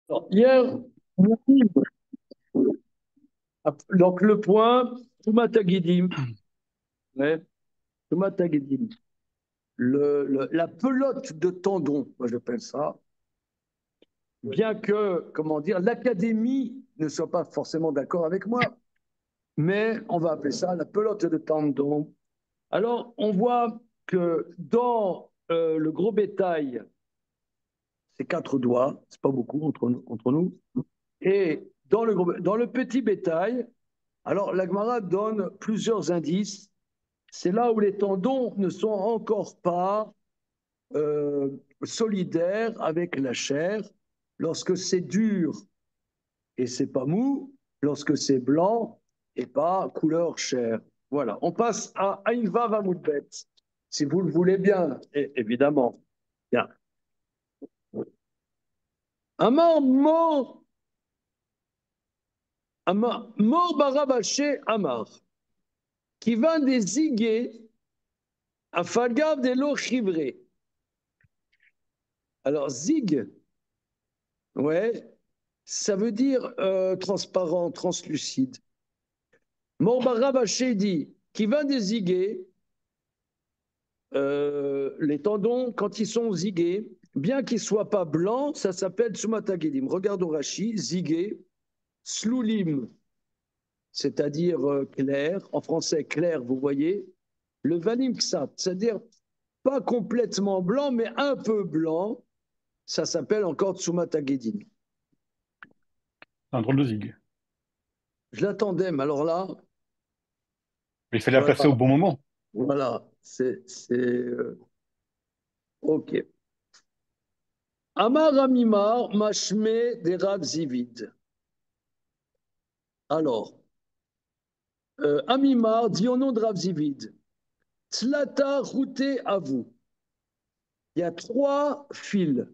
Alors, hier, donc le point, Toumataguidim, ouais, Toumataguidim, la pelote de tendon, moi j'appelle ça, bien que, comment dire, l'académie ne soit pas forcément d'accord avec moi, mais on va appeler ça la pelote de tendon. Alors, on voit que dans le gros bétail, c'est quatre doigts, c'est pas beaucoup entre nous, et dans le petit bétail, alors la Gemara donne plusieurs indices. C'est là où les tendons ne sont encore pas euh, solidaires avec la chair. Lorsque c'est dur et c'est pas mou, lorsque c'est blanc et pas couleur chair. Voilà, on passe à Aïnva Vamoudbet, si vous le voulez bien, et, évidemment. Bien. Amar mort, Amar, mort barabaché Amar, qui va des ziguets à Fagav de l'eau chivrée. Alors, zig, ouais, ça veut dire transparent, translucide. Morbara Baché dit qui va déziguer les tendons quand ils sont zigués, bien qu'ils ne soient pas blancs, ça s'appelle sumatagedim. Regarde au Rashi, zigué, slulim, c'est-à-dire clair, en français clair, vous voyez, le vanim ksat, c'est-à-dire pas complètement blanc, mais un peu blanc, ça s'appelle encore sumatagedim. Un drôle de zig. Je l'attendais, mais alors là, Mais il fallait la voilà, placer au bon moment. voilà, OK. Amar Amimar, Mashme des Rav Zivid. Alors, Amimar dit au nom de Rav Zivid, Tlata routé à vous. Il y a trois fils,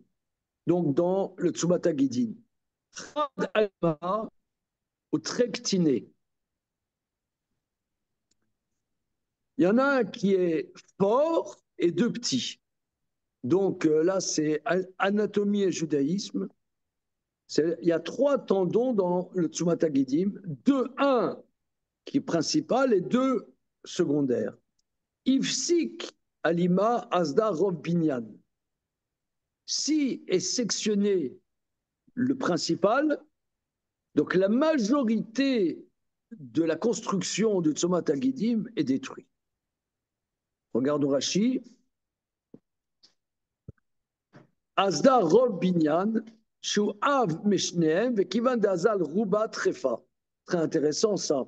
donc dans le Tsubata Gidin. Chad Alma au Trektiné. Il y en a un qui est fort et deux petits. Donc là, c'est anatomie et judaïsme. Il y a trois tendons dans le Tsumata Gidim. Un qui est principal et deux secondaires. Ifsik alima asda rov binyan. Si est sectionné le principal, donc la majorité de la construction du Tzomat Agidim est détruite. Regarde Rashi. Asda rov binyan, shu av meshneem, vekivan d'azal ruba trefa. Très intéressant ça.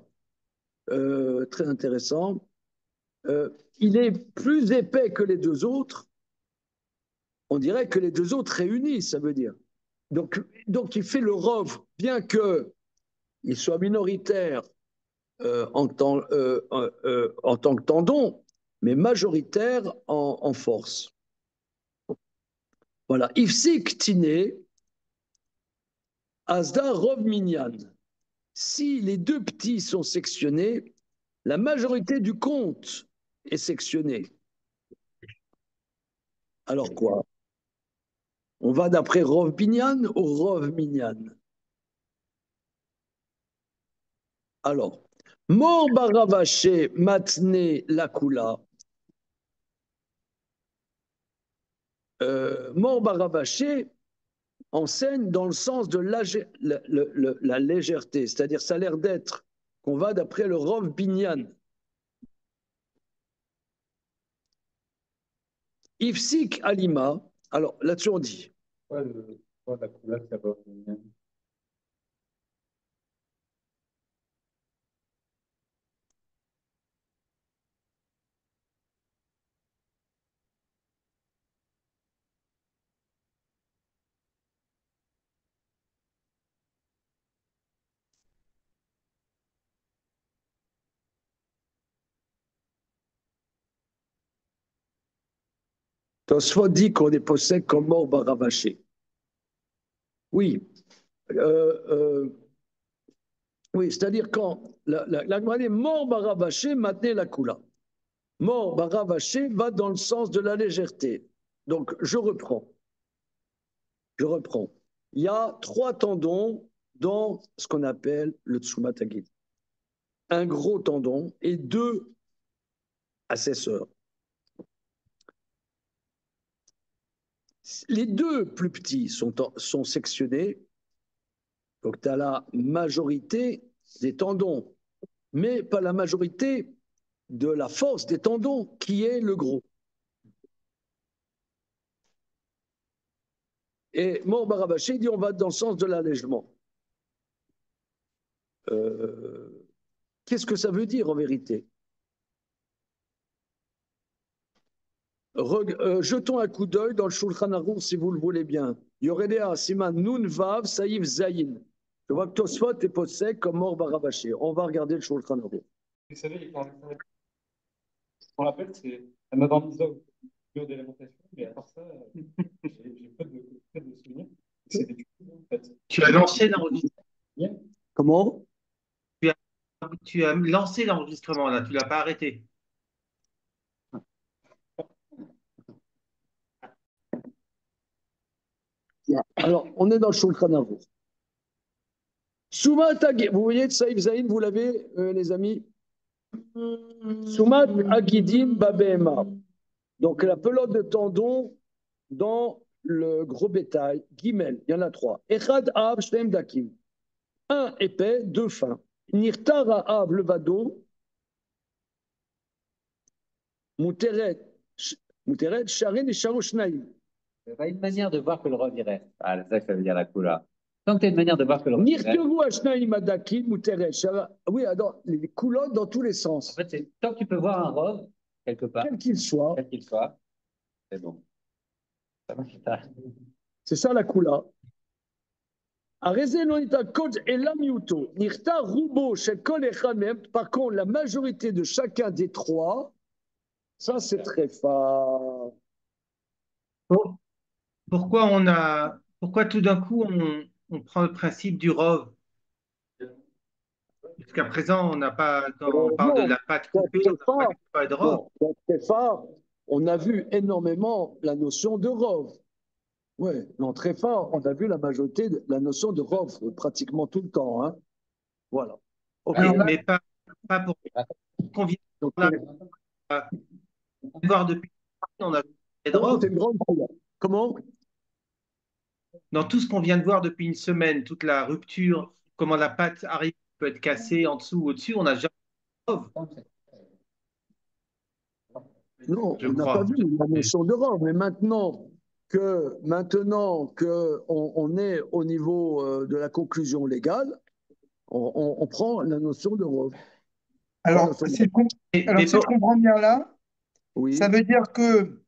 Très intéressant. Il est plus épais que les deux autres. On dirait que les deux autres réunis, ça veut dire. Donc il fait le rov, bien qu'il soit minoritaire en tant que tendon, mais majoritaire en force. Voilà. Ifsik tine, asda rov minyan. Si les deux petits sont sectionnés, la majorité du compte est sectionnée. Alors quoi? On va d'après Rov Binyan ou Rov Minyan? Alors, Mor Baravaché Matne Lakula. Mor Baravaché enseigne dans le sens de la légèreté, c'est-à-dire ça a l'air d'être qu'on va d'après le Rov Binyan. Ifsik Alima, alors là-dessus on dit. Ouais, la couleur, ça va. Tosfot dit qu'on est possède comme Mor Baravaché. Oui, euh, euh, oui, c'est-à-dire quand la Gemara Mor Baravaché Matne Lakula. Mort baravaché va dans le sens de la légèreté. Donc, je reprends. Je reprends. il y a 3 tendons dans ce qu'on appelle le Tsumat Hagidim. Un gros tendon et 2 accesseurs. Les 2 plus petits sont sectionnés, donc tu as la majorité des tendons, mais pas la majorité de la force des tendons qui est le gros. Et Mor Barabaché dit on va dans le sens de l'allègement. Qu'est-ce que ça veut dire en vérité? Jetons un coup d'œil dans le Shulchan Aruch si vous le voulez bien. Yoredea Siman Nun Vav Saïf Zayin. Je vois que Tosfot est possède comme Mor Barabaché. On va regarder le Shulchan Aruch. Vous savez, ce qu'on rappelle, c'est un modernisme d'alimentation, mais à part ça, j'ai pas de souvenirs. C'est des en fait. Tu as lancé l'enregistrement. Comment? Tu as lancé l'enregistrement là, tu l'as pas arrêté. Alors, on est dans le Shulchan Aruch. Soumat vous voyez, Saïf Zayin, vous l'avez, les amis? Soumat Agidim Babema. Donc, la pelote de tendon dans le gros bétail, Gimel, il y en a 3. Echad Ab Shtem Dakim. Un épais, 2 fins. Nirtar Ab Levado. Muteret Sharin et Sharoshnaim. Il n'y a pas une manière de voir que le rov il reste. Ah, c'est ça que ça veut dire la coula. Tant que tu as une manière de voir que le rov il reste. Nirteru Ashnaim Adakim Muteret Shara. Oui, alors, les coulottes dans tous les sens. En fait, tant que tu peux voir un rov, quelque part, Quel qu'il soit. quel qu'il soit, c'est bon. Ça marche. C'est ça la coula. Par contre, la majorité de chacun des 3, ça c'est très fort. Pourquoi tout d'un coup on prend le principe du rov? Jusqu'à présent, on n'a pas, quand on parle de la pâte coupée, on n'a pas parlé de rov. Dans Tréfa, on a vu énormément la notion de rov. Oui, dans Tréfa, on a vu la majorité de la notion de rov pratiquement tout le temps. Hein. Voilà. Okay. Mais pas pour qu'on vient de voir depuis. On a vu de rov. C'est une grande problème. Comment? Dans tout ce qu'on vient de voir depuis une semaine, toute la rupture, comment la pâte arrive, peut être cassée en dessous ou au-dessus, on n'a jamais vu de rov. Non, on n'a pas vu la notion de rov, mais maintenant que on est au niveau de la conclusion légale, on prend la notion de rov. Alors, si je comprends bien là, oui. Ça veut dire que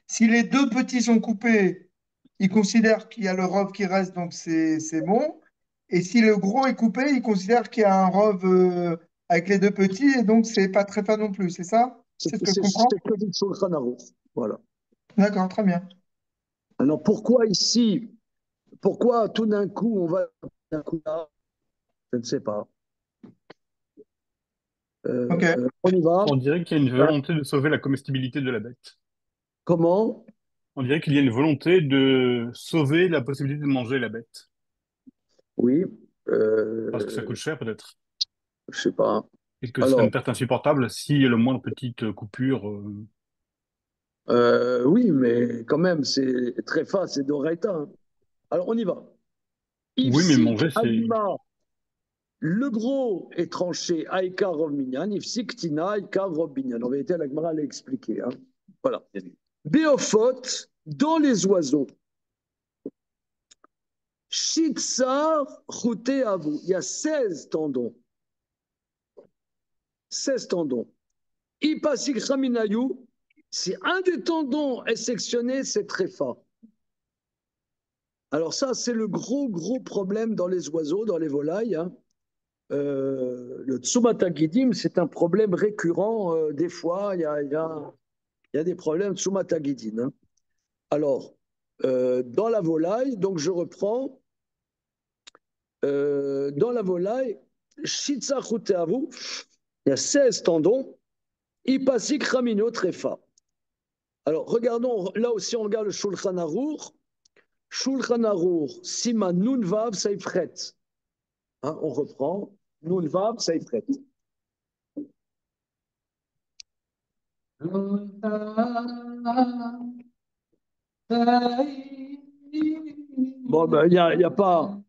si les 2 petits sont coupés, ils considèrent qu'il y a le rov qui reste, donc c'est bon. Et si le gros est coupé, ils considèrent qu'il y a un rov avec les 2 petits, et donc c'est pas très fin non plus, c'est ça? C'est ce que je comprends? C'est ce que dit Shulchan Aruch. Voilà. D'accord, très bien. Alors pourquoi ici, pourquoi tout d'un coup on va d'un coup là? Je ne sais pas. Okay. On y va. On dirait qu'il y a une volonté de sauver la comestibilité de la bête. Comment? On dirait qu'il y a une volonté de sauver la possibilité de manger la bête. Oui. Parce que ça coûte cher, peut-être. Je sais pas. Et que ce serait une perte insupportable s'il y a le moindre petite coupure. Oui, mais quand même, c'est très fort, c'est d'Oreita. Hein. Alors, on y va. Oui, mais manger, c'est... Le gros est tranché Aïka Rov Minyan, Ifsik Tina Aïka Rov Minyan. En vérité, la Gemara l'a expliqué. Hein. Voilà. Béophote, dans les oiseaux. Shitsar Chouté Avou. Il y a 16 tendons. 16 tendons. Ipasik Raminayou. Si un des tendons est sectionné, c'est très fort. Alors ça, c'est le gros problème dans les oiseaux, dans les volailles. Hein. Le Tsumat Hagidim, c'est un problème récurrent. Des fois, il y a des problèmes de Tsumat Hagidim. Hein. Alors, dans la volaille, donc je reprends. Dans la volaille, Shitsa Chuteavu, il y a 16 tendons. Ipasik Ramino Trefa. Alors, regardons, là aussi, on regarde le Shulchan Aruch. Shulchan Aruch, Siman Nun Vav Seifret. Hein, on reprend. Nun Vav Seifret. Bon, ben, il n'y a pas.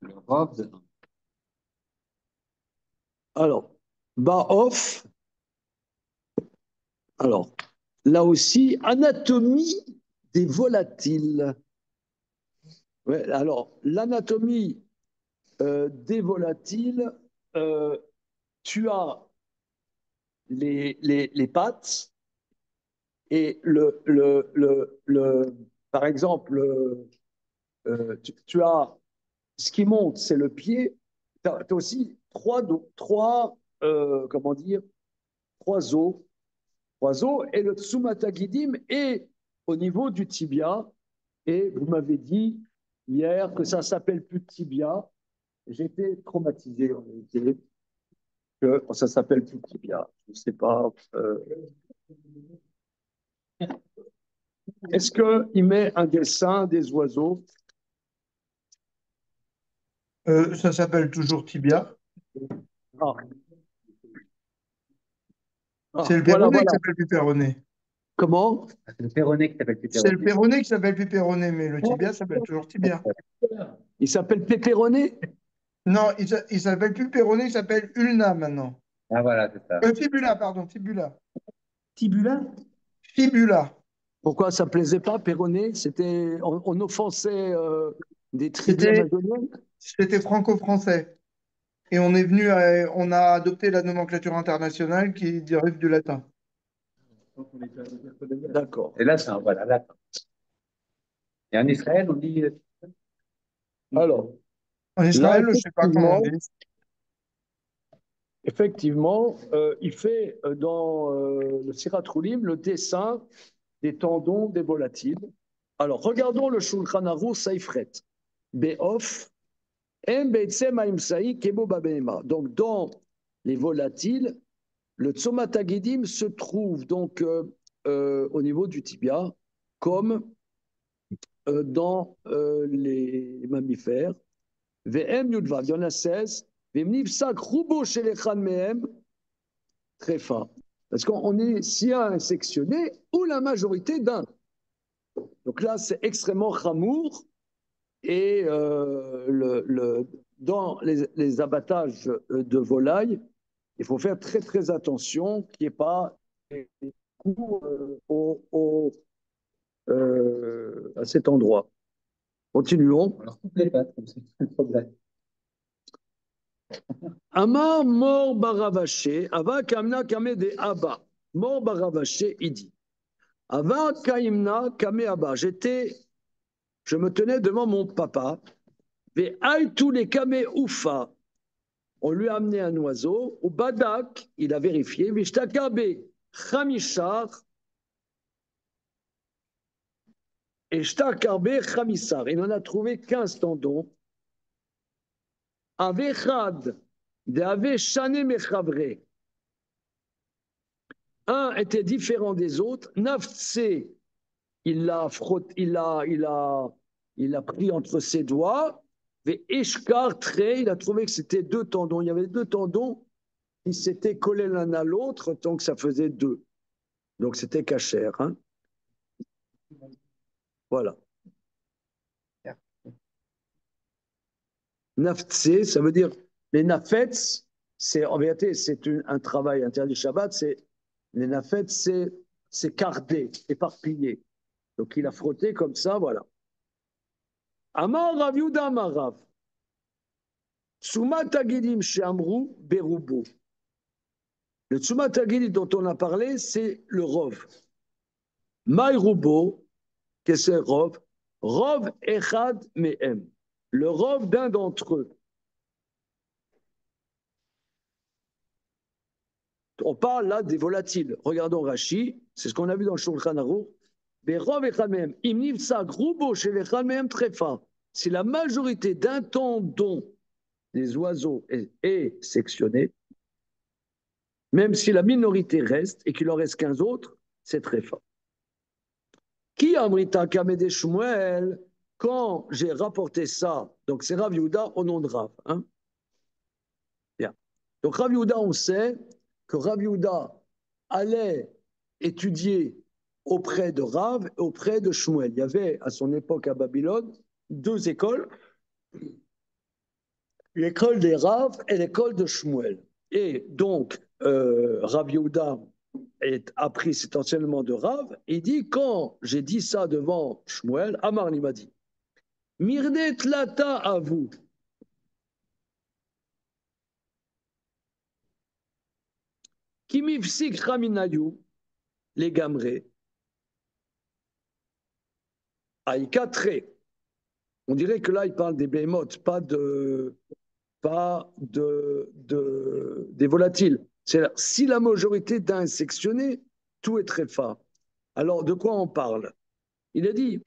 Le Rov. Alors, Baof. Alors, là aussi, anatomie des volatiles. Ouais, alors, l'anatomie des volatiles, tu as les pattes et par exemple, tu as ce qui monte, c'est le pied. Tu as aussi comment dire, trois os, et le tsumatagidim est au niveau du tibia. Et vous m'avez dit hier que ça s'appelle plus tibia. J'étais traumatisé en réalité que ça s'appelle plus tibia. Je ne sais pas. Est-ce qu'il met un dessin des oiseaux? Ça s'appelle toujours tibia. Ah. Ah, C'est le voilà, péroné voilà. qui s'appelle pépéroné. Comment? C'est le péroné qui s'appelle C'est le pépéroné. péroné qui s'appelle pépéroné, mais le tibia s'appelle toujours tibia. Il s'appelle pépéroné? Non, il s'appelle plus péroné, il s'appelle ulna maintenant. Ah voilà, c'est ça. Fibula, pardon, fibula. Tibula? Fibula. Pourquoi ça ne plaisait pas, péroné? On offensait des tribus C'était amazoniennes? c'était franco-français. Et on a adopté la nomenclature internationale qui dérive du latin. D'accord. Et là, c'est un voilà, là. Et en Israël, on dit. Alors, En là, Israël, je ne sais pas comment on dit. effectivement, il fait dans le Sirat Roulim le dessin des tendons des volatiles. Alors, regardons le Shulchan Aruch Seifret. Be'of, em be'etzem ha'imsa'i kemo ba'behema. Donc, dans les volatiles, le tsomatagidim se trouve donc au niveau du tibia, comme dans les mammifères. Ve'em yudvav, il y en a 16. Ve'mnivsak rubo shelechan mehem, très fin. Parce qu'on est si un sectionné ou la majorité d'un. Donc là, c'est extrêmement chamour. Et dans les abattages de volailles, il faut faire très très attention qu'il n'y ait pas des coups à cet endroit. Continuons. Alors, toutes les pattes, comme c'est le problème. Amar mort baravaché, ava kamna kame de abba. Mort baravaché, il dit. Ava kaimna kame abba. Je me tenais devant mon papa. Ve tous les kame oufa. On lui a amené un oiseau. Au badak, il a vérifié. Vishtakabe chamishar. Et shtakarbe chamisar. Il en a trouvé 15 tendons. Avechad. De ave shane mechavre. Un était différent des autres. Naftse, il l'a frotté, il a pris entre ses doigts. Et Eshkar, il a trouvé que c'était deux tendons. Il y avait deux tendons qui s'étaient collés l'un à l'autre, donc ça faisait deux. Donc c'était cachère. Hein. Voilà. Naftse, ça veut dire les nafets, c'est en vérité c'est un travail interdit Shabbat. Les nafets, c'est cardé, éparpillé. Donc il a frotté comme ça, voilà. Amar Rav Yuda Amar Rav. Tsumat Hagidim Sheamru Berubo. Le Tsumat Hagidim dont on a parlé, c'est le Rov. Maïrubo, qu'est-ce que c'est Rov? Rov Echad Mehem. Le Rov d'un d'entre eux. On parle là des volatiles. Regardons Rashi, c'est ce qu'on a vu dans le Shulchan Aruch. Berov Echad Mehem. Imniv Sa Grubo chez l'Echad Mehem Trefa. Si la majorité d'un tendon des oiseaux est sectionnée, même si la minorité reste et qu'il en reste 15 autres, c'est très fort. Qui Amrita Kamede Shmuel, quand j'ai rapporté ça, donc c'est Rav Yehuda au nom de Rav. Hein? Bien. Donc Rav Yehuda, on sait que Rav Yehuda allait étudier auprès de Rav et auprès de Shmuel. Il y avait à son époque à Babylone 2 écoles, l'école des Rav et l'école de Shmuel. Et donc, Rav Yehuda a pris cet enseignement de Rav, et il dit, quand j'ai dit ça devant Shmuel, Amar il m'a dit, Mirdet lata à vous. Kimifsik raminayu, les gamrés, aïkatre. On dirait que là, il parle des behemoths, des volatiles. C'est-à-dire, si la majorité d'un est sectionné, tout est très fort. Alors, de quoi on parle? Il a dit,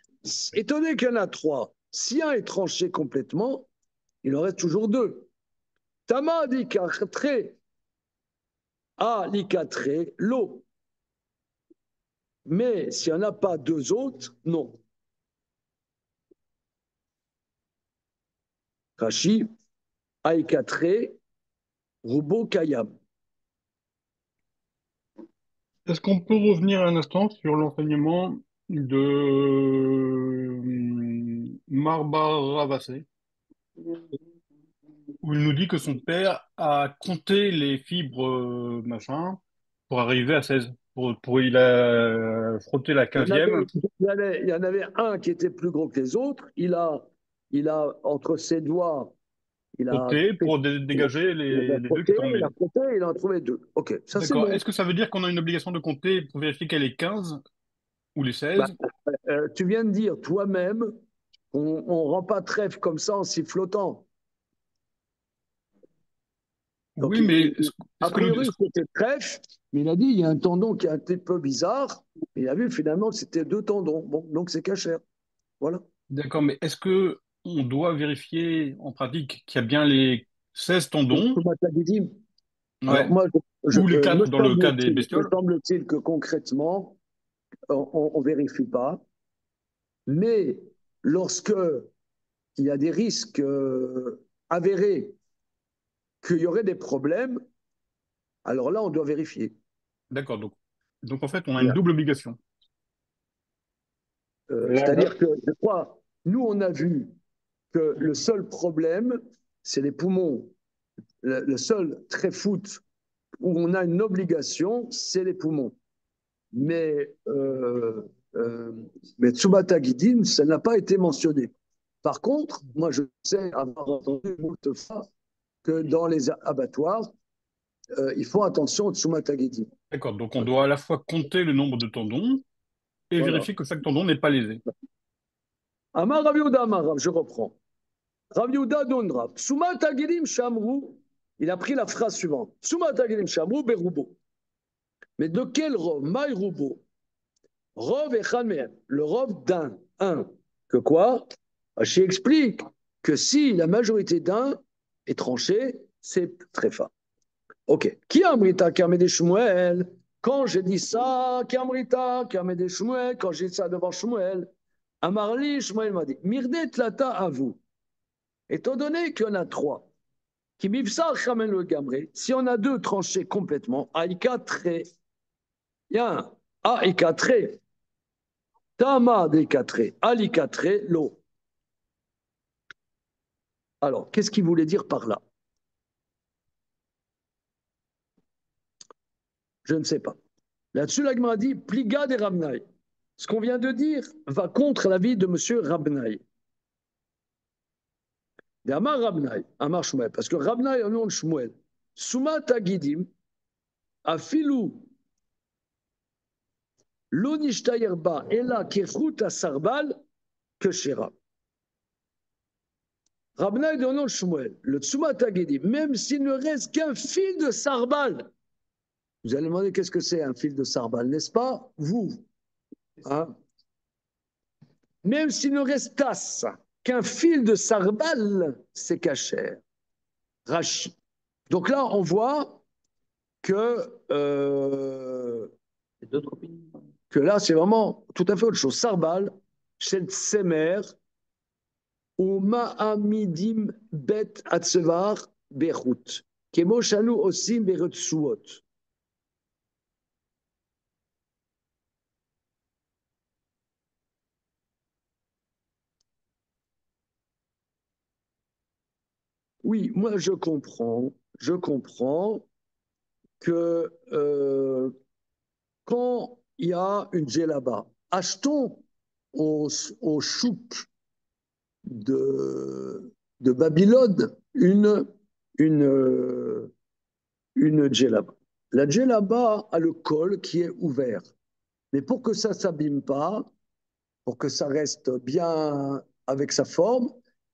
étonné qu'il y en a 3, si un est tranché complètement, il en reste toujours 2. Tama dit qu'atre, a l'ikatre, l'eau. Mais s'il n'y en a pas 2 autres, non. Rashi, aïkatre, rubo kayam. Est-ce qu'on peut revenir un instant sur l'enseignement de Marbar Ravassé, où il nous dit que son père a compté les fibres machin pour arriver à 16. Il a frotté la Il y, en avait, 15e, il y en avait un qui était plus gros que les autres. Il a entre ses doigts, il a frotté fait, pour dégager les deux qui étaient en il a milieu. frotté, il en a trouvé 2. Ok, ça c'est D'accord. bon. Est-ce que ça veut dire qu'on a une obligation de compter pour vérifier qu'elle est 15 ou les Bah, 16? tu viens de dire toi-même, on ne rend pas trèfle comme ça en sifflotant. Donc, Oui, mais a priori, c'était trèfle, mais il a dit il y a un tendon qui est un petit peu bizarre. Et il a vu finalement que c'était 2 tendons. Bon, donc c'est cachère. Voilà. d'accord, mais est-ce que on doit vérifier en pratique qu'il y a bien les 16 tendons, Alors ouais, moi, ou les 4 dans le cas des me bestioles? semble-t-il que concrètement, on ne vérifie pas. Mais lorsque il y a des risques avérés qu'il y aurait des problèmes, alors là, on doit vérifier. D'accord, donc en fait, on a une Bien. double obligation. C'est-à-dire que, je crois, nous, on a vu que le seul problème, c'est les poumons. Le seul très foot où on a une obligation, c'est les poumons. Mais, mais Tsubata Gidin, ça n'a pas été mentionné. Par contre, moi, je sais avoir entendu beaucoup fois que dans les abattoirs, ils font attention au Tsubata Gidin. D'accord, donc on doit à la fois compter le nombre de tendons et Voilà. vérifier que chaque tendon n'est pas lésé. Amar Rav Yehuda Amar Rav, je reprends. Rav Yehuda Donra. Tsubata Gidin Shamru, il a pris la phrase suivante. Tsubata Gidin Shamru Berubo. Mais de quel rov? Maï Rubo. Rov Echad Mehem. Le rov d'un. Un. Que quoi? Rashi explique que si la majorité d'un est tranchée, c'est très fort. Ok. Qui amrita Kamede Shmuel? Quand j'ai dit ça, qui amrita Kamede Shmuel? Quand j'ai dit ça devant Shmuel, Amarli, Shmuel m'a dit Mirdet lata à vous. Étant donné qu'il y en a 3, qui mivsar chamen le gamré, si on a 2 tranchés complètement, aïka très, il y a un aïka très, tama d'ika très, alika très, l'eau. Alors, qu'est-ce qu'il voulait dire par là? Je ne sais pas. Là-dessus, l'Agma dit Pliga des Rabnaï. Ce qu'on vient de dire va contre l'avis de M. Rabnaï. D'Amar Rabnaï, Amar Shmuel, parce que Rabnaï est au nom de Shmuel. Souma Tagidim, Afilou, Lonishtayerba, Ela Kirchut Sarbal, que Shira. Rabnaï est au nom de Shmuel. Le Tsuma Tagidim, même s'il ne reste qu'un fil de Sarbal, vous allez demander qu'est-ce que c'est un fil de Sarbal, n'est-ce pas? Vous. Hein? Même s'il ne restasse qu'un fil de Sarbal, c'est cachère. Rachi. Donc là, on voit que C'est d'autres opinions. que là, c'est vraiment tout à fait autre chose. Sarbal, Shel Tsemer, ou Ma'amidim Bet Atsevar Bechut, Kemo Shanu Osim Beretsuot. Oui, moi je comprends que quand il y a une djellaba, achetons au chouk de Babylone une, une djellaba. La djellaba a le col qui est ouvert. Mais pour que ça ne s'abîme pas, pour que ça reste bien avec sa forme,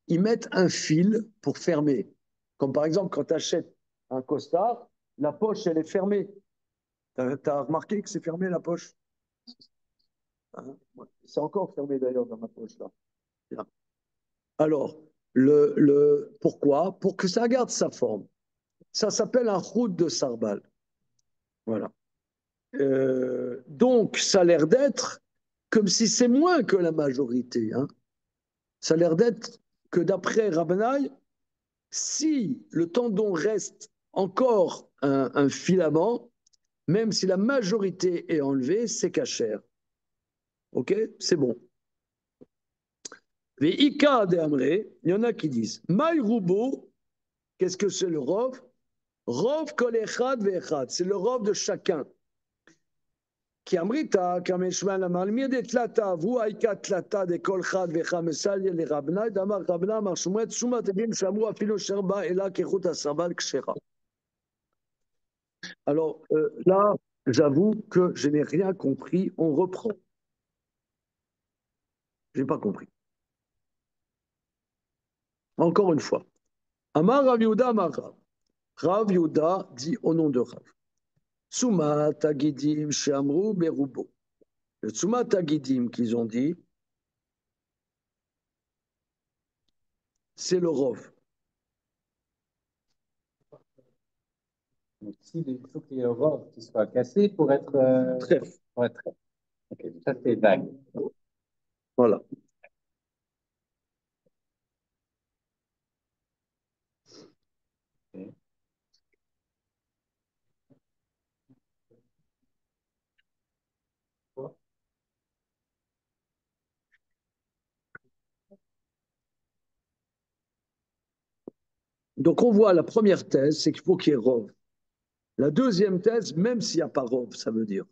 ils mettent un fil pour fermer. Comme par exemple, quand tu achètes un costard, la poche, elle est fermée. Tu as remarqué que c'est fermé la poche? Hein? C'est encore fermé d'ailleurs dans ma poche là. Bien. Alors, pourquoi? Pour que ça garde sa forme. Ça s'appelle un route de sarbal. Voilà. Donc, ça a l'air d'être comme si c'est moins que la majorité. Hein. Ça a l'air d'être que d'après Rabbeinaï, si le tendon reste encore un filament, même si la majorité est enlevée, c'est cachère. Ok? C'est bon. Les Ika de Amré, il y en a qui disent Maïroubo, qu'est-ce que c'est le rov? Rov kol echad ve'echad, c'est le rov de chacun. כי אמרית, כמשמע למעלמי דתלתה, והוא העיקה תלתה דכל חד וחמסליה לרבנאי, דאמר רבנה אמר שמואל תשומת לבים שאמרו אפילו אשר בא אלא כחוט הסרבל כשרה. Alors là, j'avoue que je n'ai rien compris, on reprend. Je n'ai pas compris. Encore une fois. Amar Rav Yehuda Amar Rav. Rav Yehuda dit au nom de Rav. Tsumat Agidim Sheamru Berubo. Le Tsumat Agidim qu'ils ont dit, c'est le Rov. Donc, il faut qu'il y ait un rove qui soit cassé pour être. Trèfle. Pour être... Ok, ça c'est vague. Voilà. Okay. Donc on voit la première thèse, c'est qu'il faut qu'il y ait Rov. La deuxième thèse, même s'il n'y a pas Rov, ça veut dire.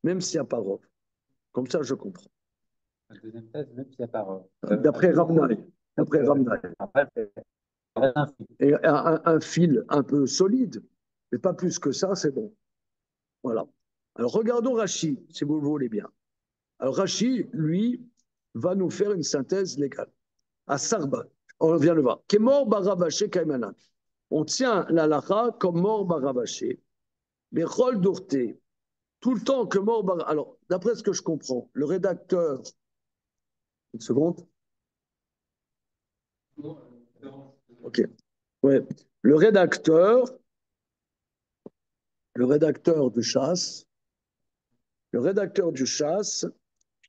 Même s'il n'y a pas Rov. Comme ça, je comprends. La deuxième thèse, même s'il n'y a pas rove. D'après Ramnaï. D'après Ramnaï. Après, c'est un fil. Et un fil un peu solide, mais pas plus que ça, c'est bon. Voilà. Alors regardons Rachi, si vous le voulez bien. Alors Rachi, lui, va nous faire une synthèse légale. À Sarba, on vient le voir. Kemor baravaché kaimana. On tient la lacha comme mort baravaché. Mais rôle d'orté, tout le temps que mort baravaché. Alors, d'après ce que je comprends, le rédacteur. Une seconde. Ok. Ouais. Le rédacteur du chasse,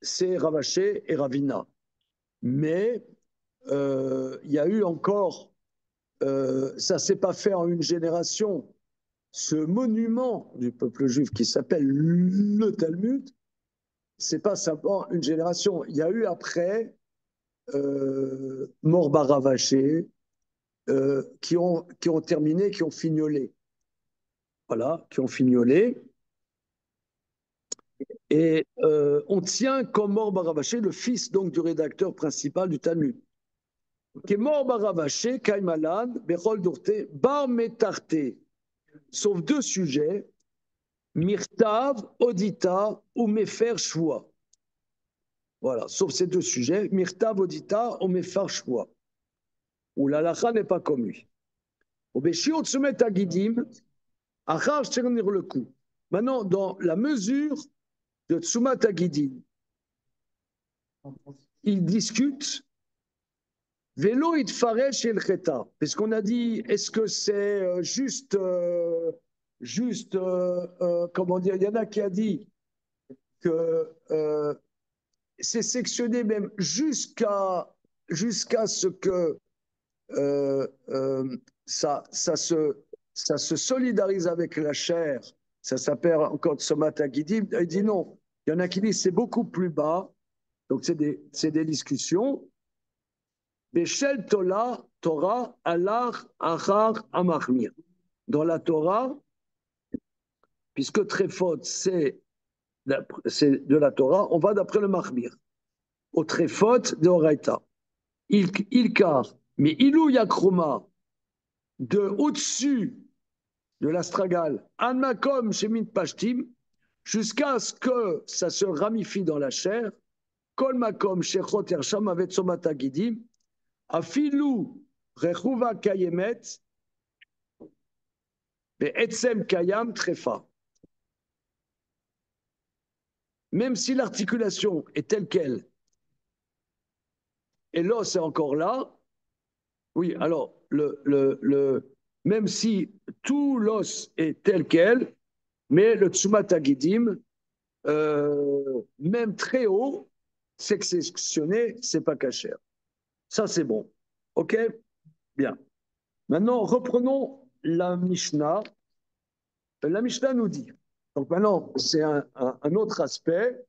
c'est Ravaché et Ravina. Mais il y a eu encore, ça ne s'est pas fait en une génération, ce monument du peuple juif qui s'appelle le Talmud, c'est pas simplement une génération. Il y a eu après Morbar Ravaché, qui ont terminé, qui ont fignolé. Voilà, qui ont fignolé. Et on tient comme Mor Baravaché le fils donc du rédacteur principal du Talmud. Qui est Mor Baravaché, Kaimalan, Bechol Dourté, Bar Metarté, sauf deux sujets, Mirtav, Odita ou Mefer Shua. Voilà, sauf ces deux sujets, Mirtav, Odita ou Mefer Shua. Où la lacha n'est pas comme lui. Au Béchiot se met à Gidim, Achar Chernir le coup. Maintenant, dans la mesure de Tsumat Agidim, ils discutent Vélo it faresh el cheta. Puisqu'on a dit, est-ce que c'est juste, comment dire, il y en a qui a dit que c'est sectionné même jusqu'à ce que euh, euh, ça, ça, se, ça se solidarise avec la chair. Ça s'appelle encore Tsomata Gidim. Il dit non. Il y en a qui disent c'est beaucoup plus bas. Donc c'est des discussions. Beshel Torah, Alar, Achar, Amachmir. Dans la Torah, puisque Tréphot, c'est de la Torah, on va d'après le Mahmir. Au Tréphot de Oraita. Ilkar, mais Ilou Yakroma, de au-dessus de l'astragale, Anmakom Shemit Pashtim, jusqu'à ce que ça se ramifie dans la chair, Kol Makom Shechot Ersham Avet Somata Gidim, Afilou Rechuva Kayemet, Etsem Kayam Trefa. Même si l'articulation est telle qu'elle, et l'os est encore là, oui, alors, même si tout l'os est tel quel, mais le Tsumata Gidim, même très haut, c'est que sectionné, c'est pas cachère. Ça, c'est bon. OK? Bien. Maintenant, reprenons la Mishnah. La Mishnah nous dit. Donc maintenant, c'est un autre aspect.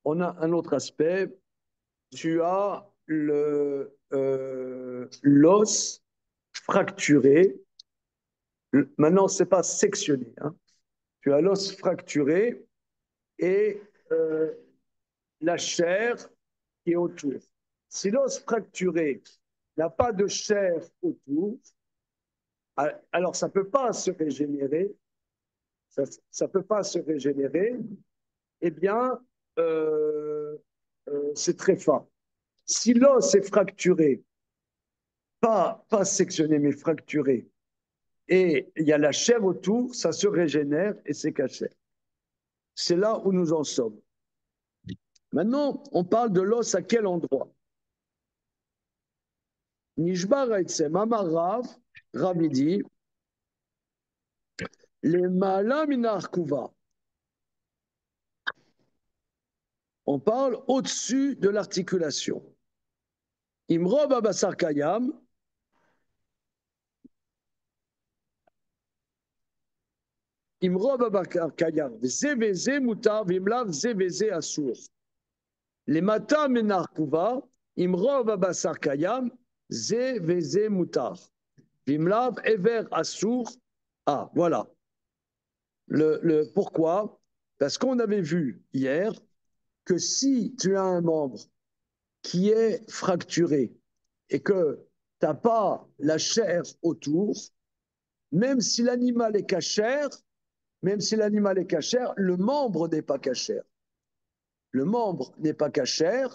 On a un autre aspect. Tu as l'os fracturé. Maintenant, ce n'est pas sectionné. Hein. Tu as l'os fracturé et la chair qui est autour. Si l'os fracturé n'a pas de chair autour, alors ça ne peut pas se régénérer. Ça peut pas se régénérer. Eh bien, c'est très fort. Si l'os est fracturé, pas sectionné, mais fracturé, et il y a la chair autour, ça se régénère et c'est caché. C'est là où nous en sommes. Maintenant, on parle de l'os à quel endroit? Nishbar Haitzem, Amar Rav, Rav dit, les Ma'ala Minar Kuva. On parle au-dessus de l'articulation. Imrov Abasar Kayam, Imrov Abasar Kayam, Zeveze Mutar, Vimlav Zeveze Asur. Les Mata Minar Kuva, Imrov Abasar Kayam, Zeveze Mutar. Vimlav Ever Asur. Ah, voilà. Pourquoi? Parce qu'on avait vu hier que si tu as un membre qui est fracturé et que tu n'as pas la chair autour, même si l'animal est cachère, le membre n'est pas cachère. Le membre n'est pas cachère.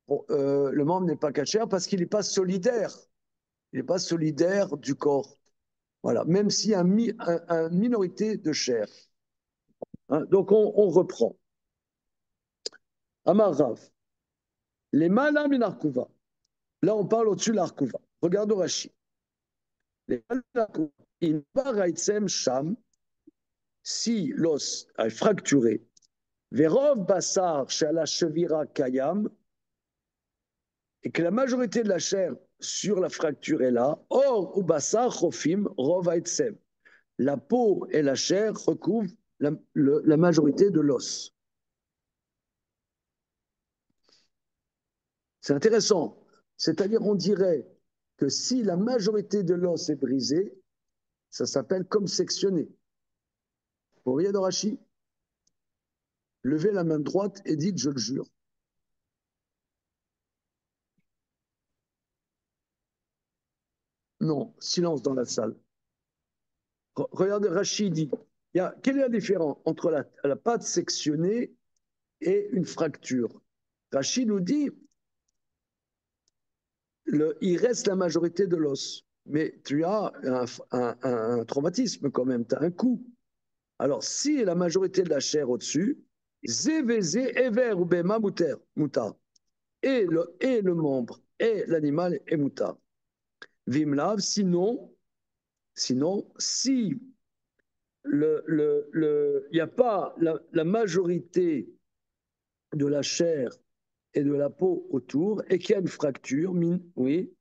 Le membre n'est pas cachère parce qu'il n'est pas solidaire. Il n'est pas solidaire du corps. Voilà, même s'il y a une minorité de chair. Hein, donc on reprend. Amar Rav. Les malam in Arkuva. Là, on parle au-dessus de l'Arkuva. Regarde Rashi. Les malam in Baraitzem Sham, si l'os est fracturé, Verov Bassar Shala Shevira Kayam, et que la majorité de la chair sur la fracture est là, or ou Bassar Chofim Rov Aitzem. La peau et la chair recouvrent la majorité de l'os. C'est intéressant. C'est-à-dire, on dirait que si la majorité de l'os est brisée, ça s'appelle comme sectionné. Vous voyez dans Rashi? Levez la main droite et dites je le jure. Non, silence dans la salle. Regardez, Rashi dit, quelle est la différence entre la pâte sectionnée et une fracture? Rashi nous dit, il reste la majorité de l'os, mais tu as un traumatisme quand même, tu as un coup. Alors, si la majorité de la chair au-dessus, zévézé, éver ou bema moutar, et le membre et l'animal est moutar. Vimlav, sinon, si il n'y a pas la majorité de la chair et de la peau autour et qu'il y a une fracture, oui,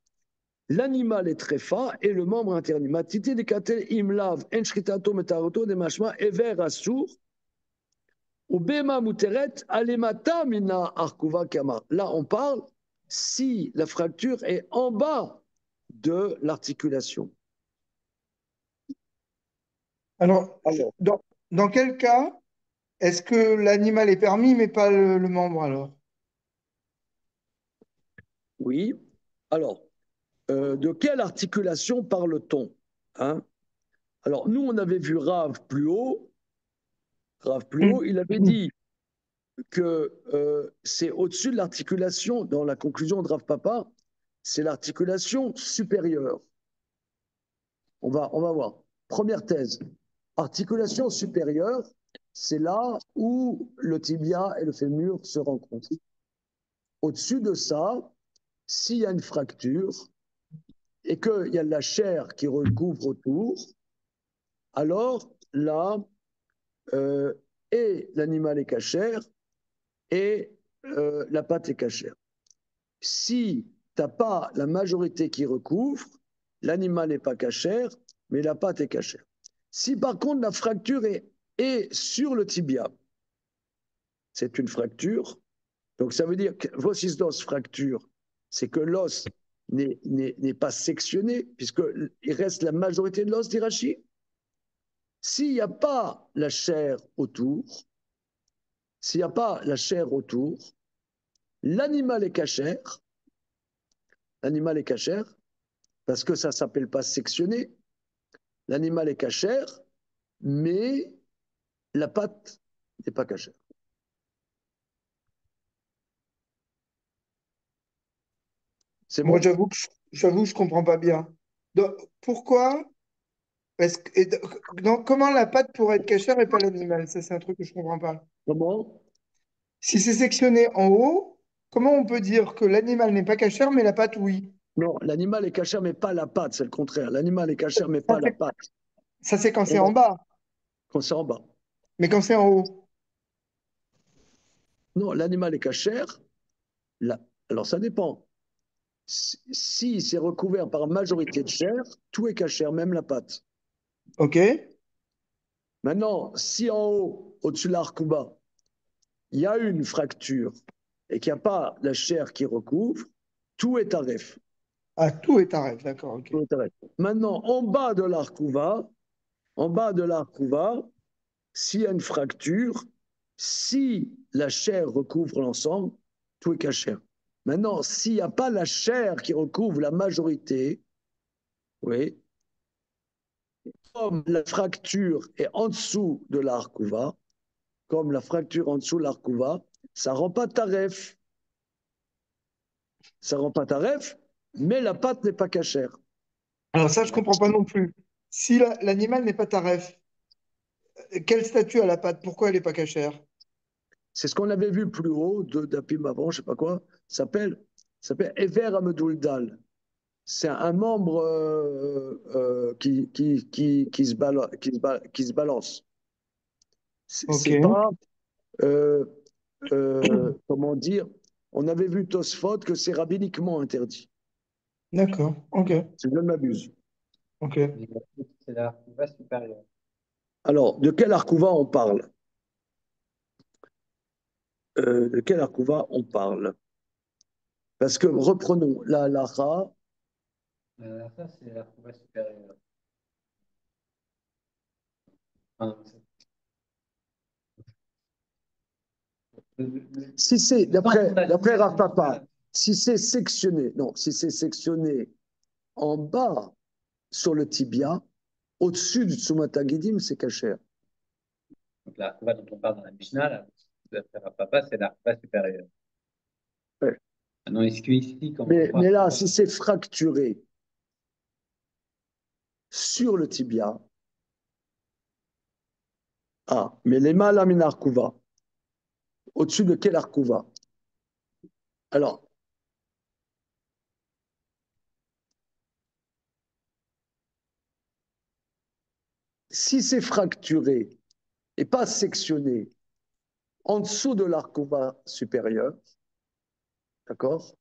l'animal est très fin et le membre interdit. Matiti de katel imlav enshkitato metaroto de mashma ever assour ou bema muteret alemata mina arkuva kama. Là, on parle si la fracture est en bas de l'articulation. Alors, dans quel cas est-ce que l'animal est permis mais pas le membre alors? Oui. Alors, de quelle articulation parle-t-on, hein? Alors, nous, on avait vu Rav plus haut. Rav plus haut, il avait dit que c'est au-dessus de l'articulation, dans la conclusion de Rav Papa, c'est l'articulation supérieure. On va voir. Première thèse. Articulation supérieure, c'est là où le tibia et le fémur se rencontrent. Au-dessus de ça, s'il y a une fracture et qu'il y a de la chair qui recouvre autour, alors là, et l'animal est cachère et la pâte est cachère. Si tu n'as pas la majorité qui recouvre, l'animal n'est pas cachère, mais la pâte est cachère. Si par contre la fracture est sur le tibia, c'est une fracture. Donc ça veut dire que voici l'os fracture, c'est que l'os n'est pas sectionné, puisqu'il reste la majorité de l'os d'Irachi. S'il n'y a pas la chair autour, s'il n'y a pas la chair autour, l'animal est cachère. L'animal est cachère parce que ça ne s'appelle pas sectionné. L'animal est cachère, mais la pâte n'est pas cachère. C'est Moi, bon? j'avoue, je comprends pas bien. Donc, pourquoi comment la pâte pourrait être cachère et pas l'animal? Ça, c'est un truc que je comprends pas. Comment? Si c'est sectionné en haut, comment on peut dire que l'animal n'est pas cachère, mais la pâte, oui? Non, l'animal est cachère, mais pas la pâte, c'est le contraire. L'animal est cachère, mais Ça, pas la pâte. c'est quand On c'est va- en bas, Quand c'est en bas. mais quand c'est en haut. Non, l'animal est cachère. Alors ça dépend. Si c'est recouvert par majorité de chair, tout est cachère, même la pâte. OK? Maintenant, si en haut, au-dessus de l'arcouba, il y a une fracture et qu'il n'y a pas la chair qui recouvre, tout est taref. Ah, tout est à rêve, d'accord, OK. Tout est taref. Maintenant, en bas de l'arcouva, s'il y a une fracture, si la chair recouvre l'ensemble, tout est cachère. Maintenant, s'il n'y a pas la chair qui recouvre la majorité, oui, comme la fracture est en dessous de l'arcouva, comme la fracture en dessous de l'arcouva, ça ne rend pas taref. Ça ne rend pas taref, mais la pâte n'est pas cachère. Alors ça, je comprends pas non plus. Si l'animal n'est pas taref, quel statut a la pâte? Pourquoi elle n'est pas cachère? C'est ce qu'on avait vu plus haut, d'Apim avant, je ne sais pas quoi, s'appelle Ever Ameduldal. C'est un membre qui se balance. OK, C'est pas, euh, comment dire, on avait vu Tosfot que c'est rabbiniquement interdit. d'accord, OK, Si je ne m'abuse. OK. C'est la couva supérieure. Alors, de quel Arkouva on parle? De quel Arkouva on parle? Parce que reprenons la halacha. Ça, c'est la couva supérieure. Enfin, Si c'est, d'après Rav Papa, si c'est sectionné, non, si c'est sectionné en bas sur le tibia, au-dessus du Tsumatagidim, c'est cachère. donc la couva dont on parle dans la Mishnah, là, d'après Rav Papa, c'est la couva supérieure. Ouais. Maintenant, est-ce qu'ici, quand on Mais parle là, si c'est fracturé sur le tibia, mais les malamin arkouva, au-dessus de quel arkouva? Alors, si c'est fracturé et pas sectionné en dessous de l'arcouba supérieur, d'accord,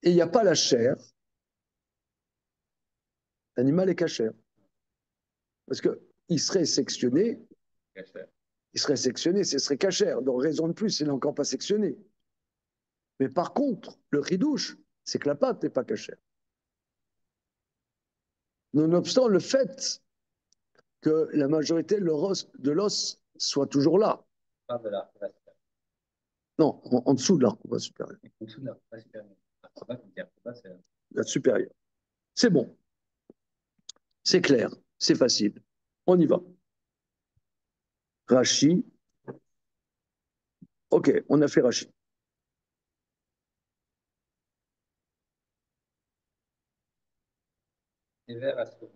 et il n'y a pas la chair, l'animal est cachère. Parce qu'il serait sectionné, ce serait cachère. Donc, raison de plus, il n'est encore pas sectionné. Mais par contre, le ridouche, c'est que la pâte n'est pas cachère. Nonobstant le fait que la majorité de l'os soit toujours là. Parle de l'arcouba supérieur. Non, en dessous de l'arcouba supérieur. En dessous de l'arcouba supérieur. L'arcouba, comme dit arcouba, c'est La supérieure. C'est bon. C'est clair. C'est facile. On y va. Rachi. Ok, on a fait Rachi. Ever Assour.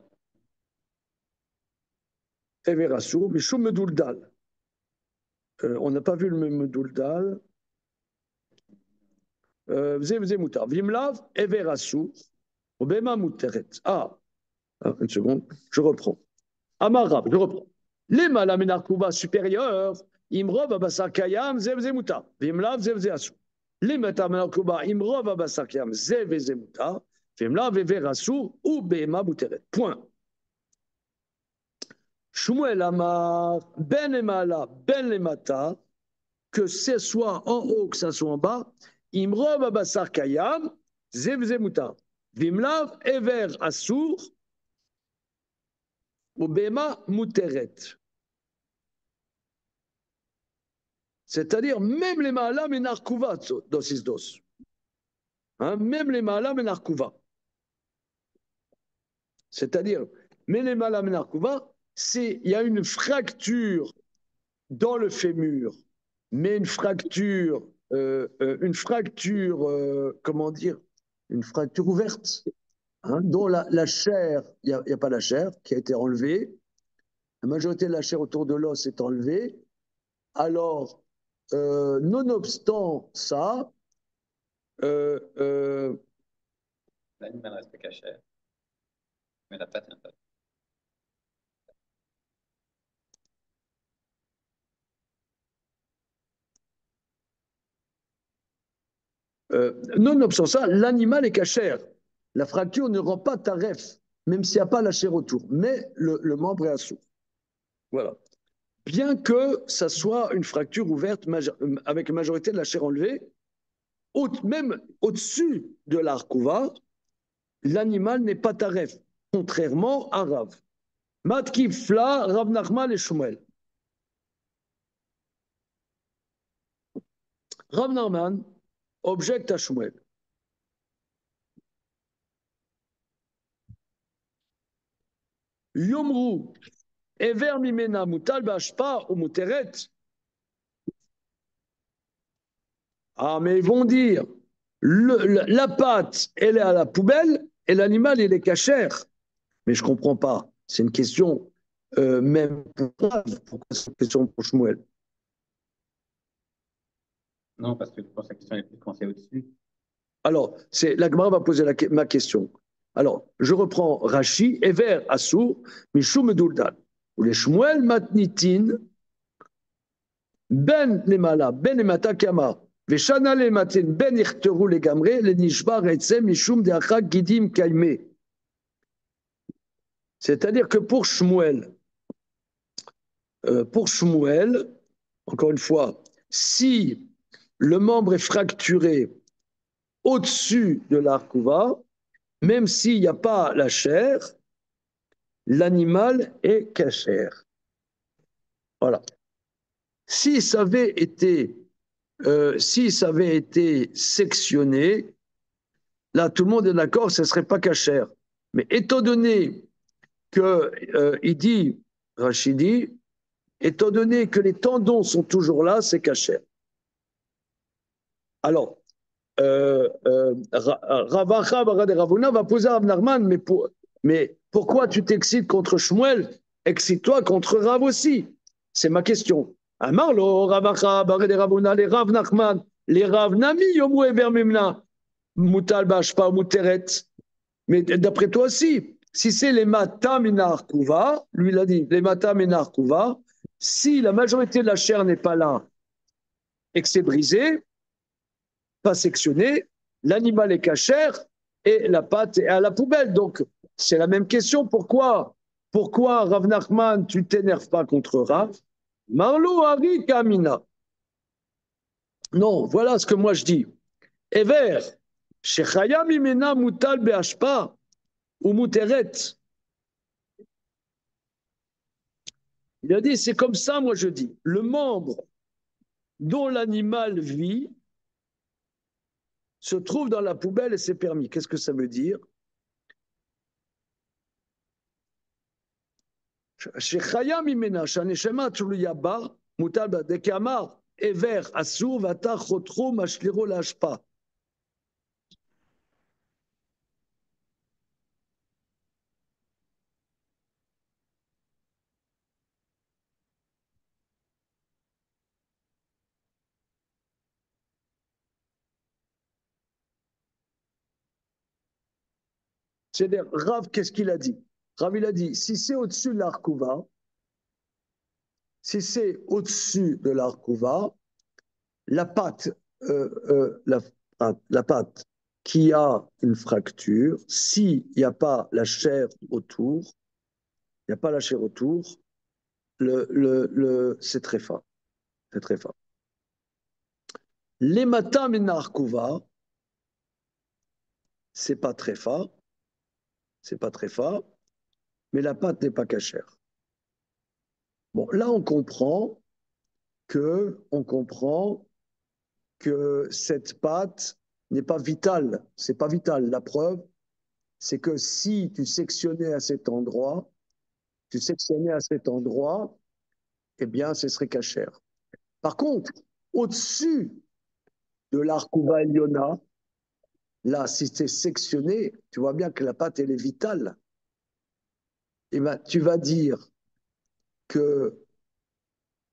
Ever Assour, Mishum Medouldal. On n'a pas vu le Medouldal. Vze Moutar. Vimlav, Ever Assour. Obema Mouteret. Une seconde, je reprends. Amarab, je reprends. Les malamenarkouba supérieur, Imrov Abasar Kayam, Zevze Moutar. Vimlav, Zevze Assour. Les malamenarkouba, Imrov Abasar Kayam, Zevze Moutar. Vimlav, Ever Assour, Obema Mouteret. Point. Shmuel Amar, Ben Emala, Ben Lemata, que ce soit en haut, que ce soit en bas, Imrov Abasar Kayam, Zevze Moutar. Vimlav, Ever Assour, Obema Mouteret. C'est-à-dire, même les Maala Menarkouva, dosis dos. Même les Maala Menarkouva. C'est-à-dire, même les Maala Menarkouva, il y a une fracture dans le fémur, mais une fracture, comment dire, une fracture ouverte, dont la chair, il n'y a pas la chair qui a été enlevée, la majorité de la chair autour de l'os est enlevée. Alors, nonobstant ça, L'animal reste cachère. Mais la pâte est un peu. nonobstant ça, l'animal est cachère. La fracture ne rend pas taref, même s'il n'y a pas la chair autour, mais le membre est assourd. Voilà. Bien que ça soit une fracture ouverte avec la majorité de la chair enlevée, même au-dessus de l'arcouva, l'animal n'est pas taref, contrairement à Rav. Matkifla, Rav Nachman et Shmuel. Rav Nachman objecte à Shmuel. Yomru, Ever Mimena Mutal Bashpa ou Muteret. Mais ils vont dire, la pâte, elle est à la poubelle et l'animal, il est cachère. Mais je ne comprends pas. C'est une question, même pour Rav. Pourquoi c'est une question pour Shmuel? Non, parce que je pense que la question est plus quand c'est au-dessus. Alors, la Gemara va poser ma question. Alors, je reprends Rashi, Ever Assour, Mishum Meduldal. Ou les Shmuel Matnitin, Ben Lemala, Ben Lemata Kama, Veshana Lematin, Ben Irteru Legamre, Le Nishba Reitze, Mishum Deachak Gidim Kaime. C'est-à-dire que pour Shmuel, encore une fois, si le membre est fracturé au-dessus de l'arcouva, même s'il n'y a pas la chair, l'animal est cachère. Voilà. Si ça avait été sectionné, là, tout le monde est d'accord, ce ne serait pas cachère. Mais étant donné il dit, Rachidi, étant donné que les tendons sont toujours là, c'est cachère. Alors, Ravacha Barad et Ravuna va poser à Rav Nachman, mais pourquoi tu t'excites contre Shmuel? Excite-toi contre Rav aussi. C'est ma question. Amarlo, Ravacha Barad et Ravuna, les Rav Nachman, les Rav Nami, Yomu Ever Mimna, Mutal Bashpa Muteret. Mais d'après toi aussi, Si c'est les matam minar kuva, lui il a dit les matam minar kuva, si la majorité de la chair n'est pas là et que c'est brisé, pas sectionné, l'animal est cachère et la pâte est à la poubelle. Donc c'est la même question. Pourquoi Rav Nachman, tu t'énerves pas contre Rav? Marlo Hari Kamina. Non, voilà ce que moi je dis. Ever, Shechaya Mimena Mutal Beashpa ou Muteret. Il a dit, c'est comme ça, moi je dis. Le membre dont l'animal vit se trouve dans la poubelle et c'est permis. Qu'est-ce que ça veut dire? Shechaya Mimena, Shaneshema Tchuluyaba, Mutal Bedekamar, Ever, Asur, Vata, Chotro, Mashliro, Lashpa. C'est-à-dire, Rav, qu'est-ce qu'il a dit? Rav, il a dit, si c'est au-dessus de l'Arkouva, si c'est au-dessus de l'Arkouva, la pâte, la pâte qui a une fracture, s'il n'y a pas la chair autour, il n'y a pas la chair autour, c'est très fin. C'est très fin. Les matins minarkouva, c'est pas très fin, c'est pas très fin, mais la pâte n'est pas cachère. Bon, là on comprend que cette pâte n'est pas vitale. C'est pas vital. La preuve, c'est que si tu sectionnais à cet endroit, eh bien, ce serait cachère. Par contre, au-dessus de l'Arkouva Eliona, là, si c'est sectionné, tu vois bien que la pâte, elle est vitale. Eh bien, tu vas dire que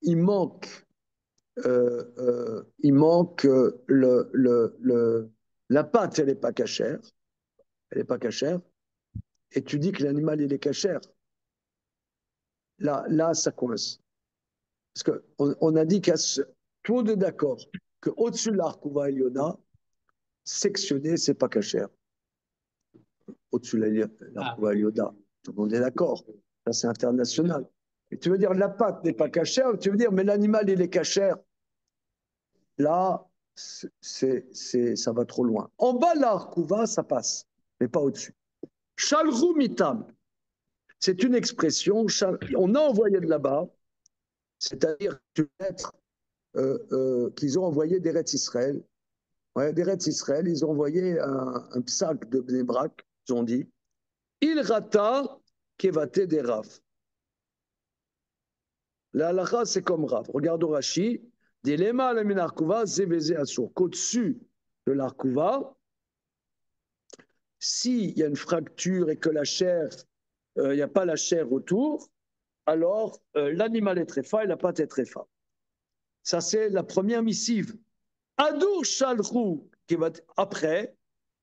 il manque, la pâte, elle n'est pas cachère. Elle n'est pas cachère. Et tu dis que l'animal, il est cachère. Là, ça coince. Parce qu'on a dit qu'à tout le monde est d'accord qu'au-dessus de l'Arkouva Eliona, sectionner, c'est pas cachère. Au-dessus de l'Arkouva Eliona, tout le monde est d'accord. Ça, c'est international. Et tu veux dire, la pâte n'est pas cachère, tu veux dire, mais l'animal, il est cachère. Là, ça va trop loin. En bas, l'Arkouva, ça passe, mais pas au-dessus. Shalrou mitam, c'est une expression, on a envoyé de là-bas, c'est-à-dire qu'ils ont envoyé d'Eretz Israël. Ouais, d'Eretz Israël, ils ont envoyé un psak de Bnei Brak, ils ont dit il rata kevate des Rav. La halakha, c'est comme Rav. Regarde au Rashi, dilema al min arkouva zeveze asur. Qu'au-dessus de l'arkouva, s'il y a une fracture et que la chair, il n'y a pas la chair autour, alors l'animal est très fin et la pâte est très fin. Ça, c'est la première missive. Adour Shalrou, après,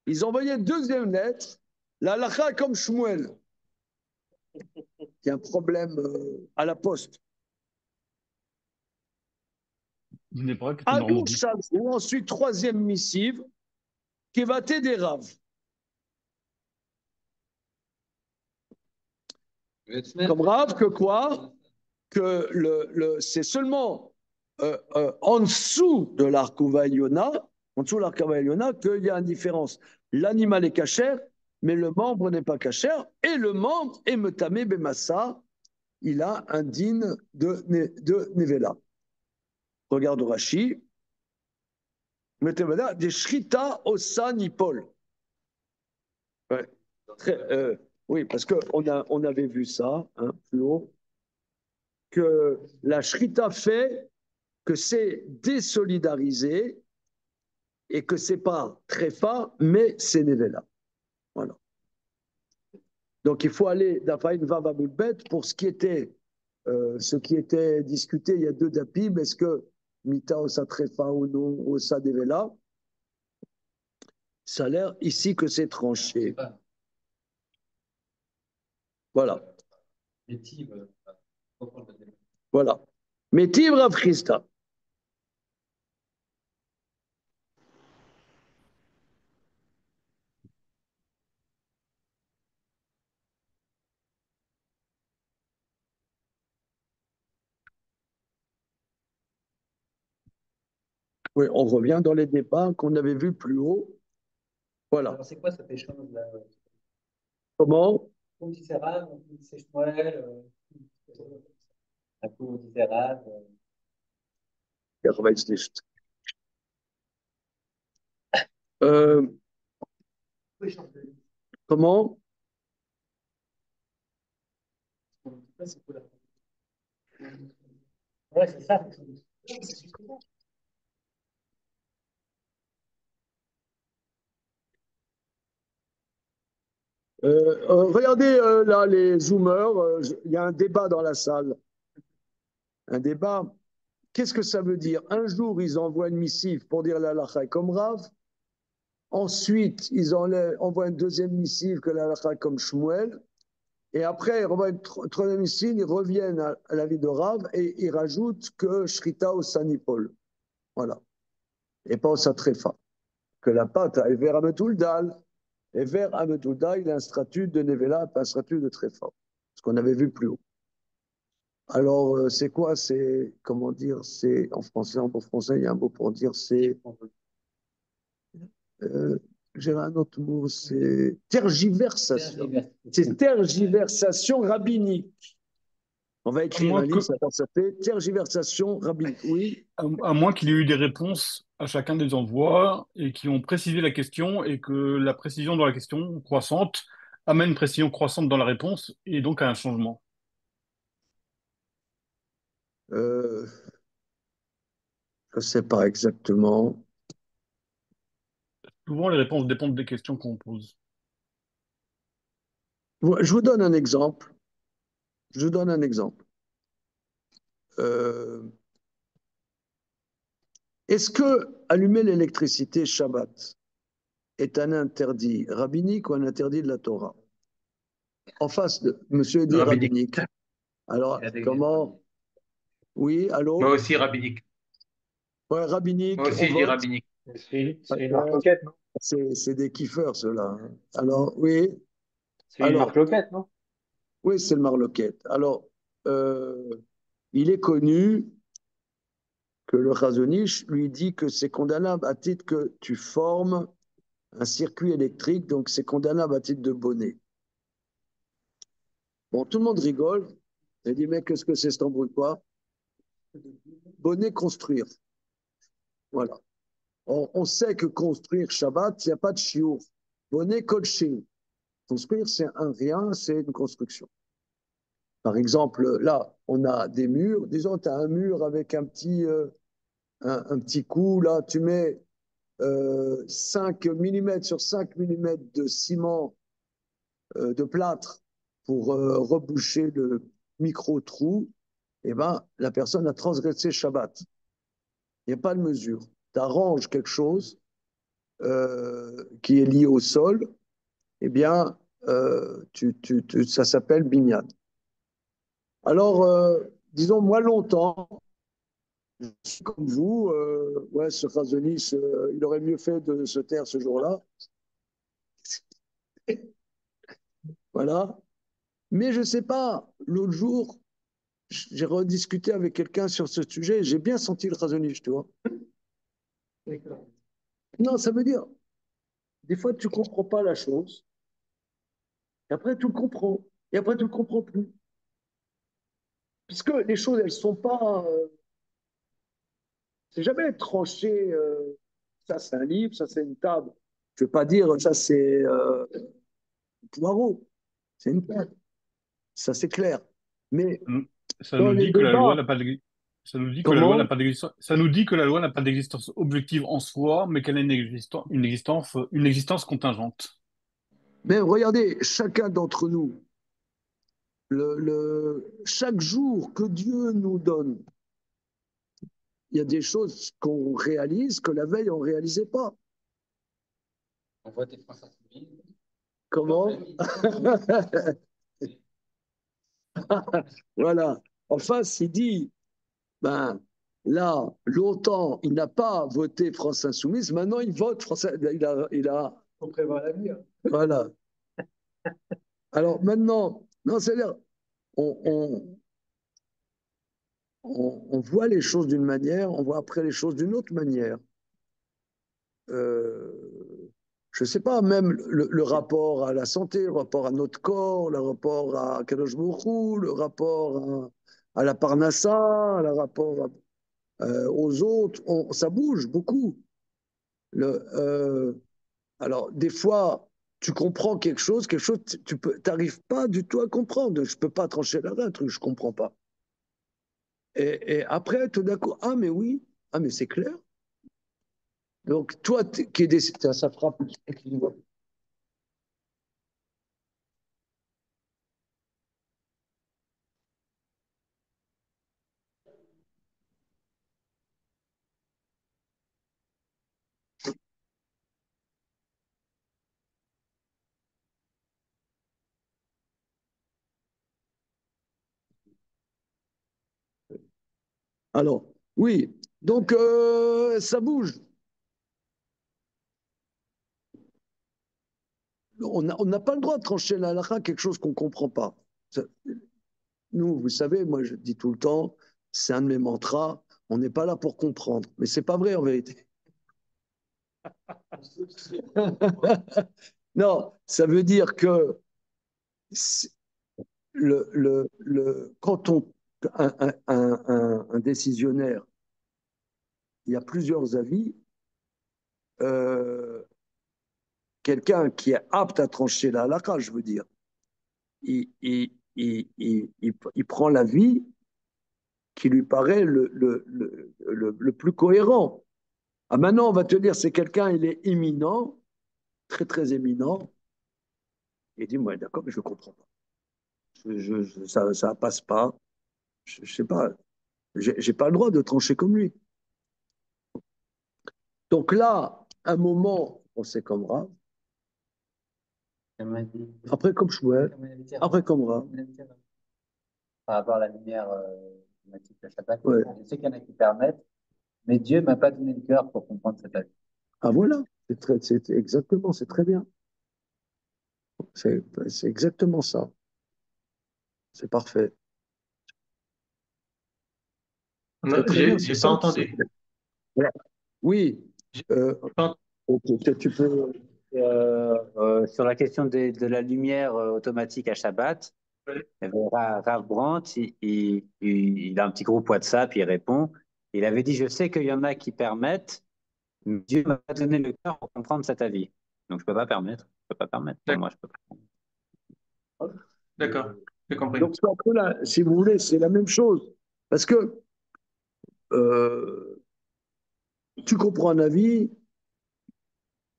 ils ont envoyé une deuxième lettre, la halakha comme Shmuel. Il y a un problème à la poste. Adour Shalrou, ensuite, troisième missive, Kevate des Rav. Comme Rav, que quoi? Que c'est seulement en dessous de l'Arkouva Eliona, qu'il y a une différence. L'animal est cachère, mais le membre n'est pas cachère, et le membre est metamé bemassa, il a un din de Nevela. Regarde Rashi. Metameda des Shrita Osa Nipol. Ouais. Oui, parce qu'on avait vu ça, hein, plus haut, que la Shrita fait que c'est désolidarisé et que c'est pas tréfa, mais c'est Nevela. Voilà. Donc il faut aller d'Afaïn Vavaboudbet pour ce qui était discuté il y a deux dapim, est-ce que Mita Osa tréfa ou non, Osa Nevela? Ça a l'air ici que c'est tranché. Voilà. Métiv, Voilà. Métiv Rav Chisda. Oui, on revient dans les débats qu'on avait vus plus haut. Voilà. Alors, c'est quoi cet échange-là? Comment? On dit c'est Rav, on dit c'est Shmuel, un coup on dit c'est Rav. Euh, comment? Ouais, c'est ça. Regardez là les zoomers, il y a un débat dans la salle. Un débat. Qu'est-ce que ça veut dire? Un jour, ils envoient une missive pour dire la halakha est comme Rav. Ensuite, ils envoient une deuxième missive que la halakha est comme Shmuel. Et après, ils envoient une troisième missive, ils reviennent à l'avis de Rav et ils rajoutent que Shrita au Sanipol. Voilà. Et pas au Satrefa. Que la pâte est vers Ametouldal. Et vers Ametouldal, il a un statut de Nevela, un statut de Trefa. Ce qu'on avait vu plus haut. Alors, c'est quoi? C'est, comment dire, c'est, en français, en beau français, il y a un mot pour dire, c'est, j'ai un autre mot, c'est tergiversation. C'est tergiversation rabbinique. On va À écrire moins un livre, que, ça va s'appeler tergiversation rabbinique. Oui. à moins qu'il y ait eu des réponses à chacun des envois et qui ont précisé la question et que la précision dans la question croissante amène une précision croissante dans la réponse et donc à un changement. Je ne sais pas exactement. Souvent, les réponses dépendent des questions qu'on pose. Je vous donne un exemple. Je vous donne un exemple. Euh, Est-ce que allumer l'électricité Shabbat est un interdit rabbinique ou un interdit de la Torah? En face de monsieur dit Rabbinique. rabbinique. Alors, comment? Oui, Moi allô? aussi, rabbinique. Ouais, Moi rabbinique, on aussi, je dis vote. rabbinique. C'est une marque loquette, non? C'est des kiffeurs, ceux-là, hein. Alors, oui. C'est une marque Alors, loquette, non? oui, c'est le Marloquette. Alors, euh, il est connu que le Chazonish lui dit que c'est condamnable à titre que tu formes un circuit électrique, donc c'est condamnable à titre de bonnet. Bon, tout le monde rigole. Il dit, mais qu'est-ce que c'est cet embrouille quoi? Bonnet construire. Voilà. On sait que construire Shabbat, il n'y a pas de chiour. Bonnet coaching. Construire, c'est un rien, c'est une construction. Par exemple, là, on a des murs. Disons, tu as un mur avec un petit coup. Là, tu mets 5 mm sur 5 mm de ciment de plâtre pour reboucher le micro-trou. Eh ben, la personne a transgressé Shabbat. Il n'y a pas de mesure. Tu arranges quelque chose qui est lié au sol, eh bien, ça s'appelle binyan. Alors, disons, moi, longtemps, comme vous, ouais, ce Razonis, il aurait mieux fait de se taire ce jour-là. Voilà. Mais je ne sais pas, l'autre jour, j'ai rediscuté avec quelqu'un sur ce sujet, j'ai bien senti le Razonis, tu vois. Non, ça veut dire, des fois, tu ne comprends pas la chose, et après, tu le comprends, et après, tu ne le comprends plus. Puisque les choses, elles ne sont pas. C'est jamais tranché, ça c'est un livre, ça c'est une table. Je ne veux pas dire ça c'est un poireau, c'est une table. Ça c'est clair. Mais Ça dans nous les dit que la loi débats, n'a pas d'existence. Ça nous dit que la loi n'a comment? pas d'existence. Ça nous dit que la loi n'a pas d'existence objective en soi, mais qu'elle a une existence contingente. Mais regardez, chacun d'entre nous, chaque jour que Dieu nous donne, il y a des choses qu'on réalise que la veille on ne réalisait pas. On voit tes France Insoumise. Comment? Voilà. En face, il dit, ben, là, longtemps, il n'a pas voté France Insoumise, maintenant il vote France. On prévoit l'avenir. Voilà. Alors maintenant, non, c'est-à-dire, on, on, on voit les choses d'une manière, on voit après les choses d'une autre manière. Je ne sais pas, même le rapport à la santé, le rapport à notre corps, le rapport à Kadosh Baruch Hu, le rapport à la Parnassa, le rapport aux autres, ça bouge beaucoup. Alors, des fois, tu comprends quelque chose, tu n'arrives pas du tout à comprendre. Je ne peux pas trancher là un truc, je ne comprends pas. Et après, tout d'un coup, ah, mais oui, ah, mais c'est clair. Donc, toi, qui est décidé, ça frappe. Alors, oui, donc ça bouge. On n'a pas le droit de trancher la halakha quelque chose qu'on ne comprend pas. Nous, vous savez, moi je dis tout le temps, c'est un de mes mantras, on n'est pas là pour comprendre. Mais c'est pas vrai en vérité. Non, ça veut dire que quand un décisionnaire, il y a plusieurs avis, euh, quelqu'un qui est apte à trancher la halakha, je veux dire, il prend l'avis qui lui paraît le plus cohérent. Ah, maintenant, on va te dire, c'est quelqu'un, il est éminent, très très éminent, et dit, moi, d'accord, mais je ne comprends pas. Ça passe pas. Je ne sais pas. J'ai pas le droit de trancher comme lui. Donc là, un moment, on sait comme Rav. Après, comme Shmuel. Après, comme Rav. Par rapport à la lumière automatique de Shabbat, Ouais. je sais qu'il y en a qui permettent, mais Dieu ne m'a pas donné le cœur pour comprendre cet avis. Ah voilà, c'est exactement, c'est très bien. C'est exactement ça. C'est parfait. C'est très bien, c'est J'ai pas ça. entendu. Voilà. Oui. J'ai pas- Ok, tu peux. Sur la question de la lumière automatique à Shabbat, Rav Brandt, il a un petit groupe WhatsApp, il répond. Il avait dit, je sais qu'il y en a qui permettent, mais Dieu m'a pas donné le cœur pour comprendre cet avis. Donc je peux pas permettre. Je peux pas permettre. Pour moi, je peux pas. D'accord, j'ai compris. Donc, là, si vous voulez, c'est la même chose. Parce que euh, tu comprends un avis,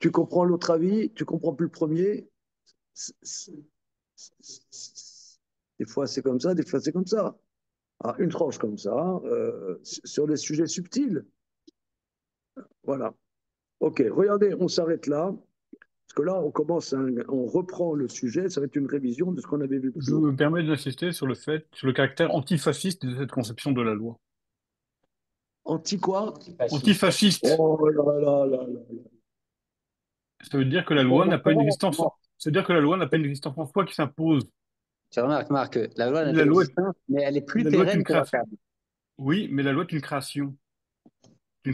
tu comprends l'autre avis, tu comprends plus le premier. Des fois, c'est comme ça, des fois, c'est comme ça. Ah, une tranche comme ça, sur des sujets subtils. Voilà. OK, regardez, on s'arrête là. Parce que là, on reprend le sujet, ça va être une révision de ce qu'on avait vu plus Je haut. me permets d'insister sur sur le caractère antifasciste de cette conception de la loi. Anti quoi? Antifasciste, Oh là là là là. ça veut dire que la loi n'a pas une existence, ça veut dire que la loi n'a pas une existence en soi qui s'impose. Tu remarques, Marc, que la loi n'a pas La loi, d'existence, mais elle est plus la loi est une pérenne que la création. table. Oui, mais la loi est une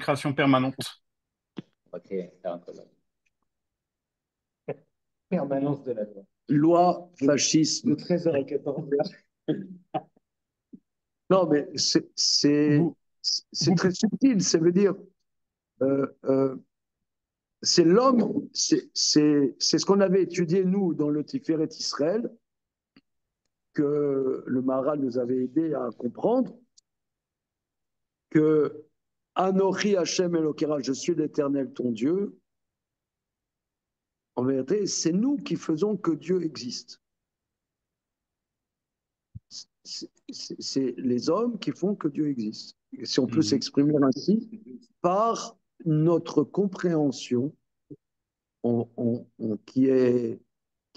création permanente. Ok, c'est un peu là. Permanence de la loi. Loi, fascisme. Le 13h à 14h. Non, mais Vous, c'est vous, très subtil. Ça veut dire, euh, euh, c'est l'homme, c'est ce qu'on avait étudié, nous, dans le Tiferet Israël, que le Maharal nous avait aidé à comprendre, que Anochi Hashem Elokera, je suis l'Éternel ton Dieu. En vérité, c'est nous qui faisons que Dieu existe. C'est les hommes qui font que Dieu existe. Si on peut s'exprimer ainsi, par notre compréhension qui est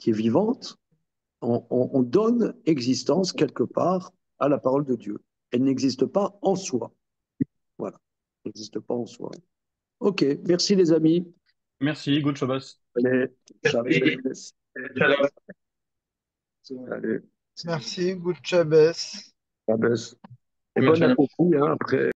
vivante, on donne existence quelque part à la parole de Dieu. Elle n'existe pas en soi. Voilà. Elle n'existe pas en soi. Ok, merci les amis. Merci, good Shabbos. Allez, Shabbos. Allez, Merci, good Shabbos. Shabbos. Et bon Merci. appétit, hein, après.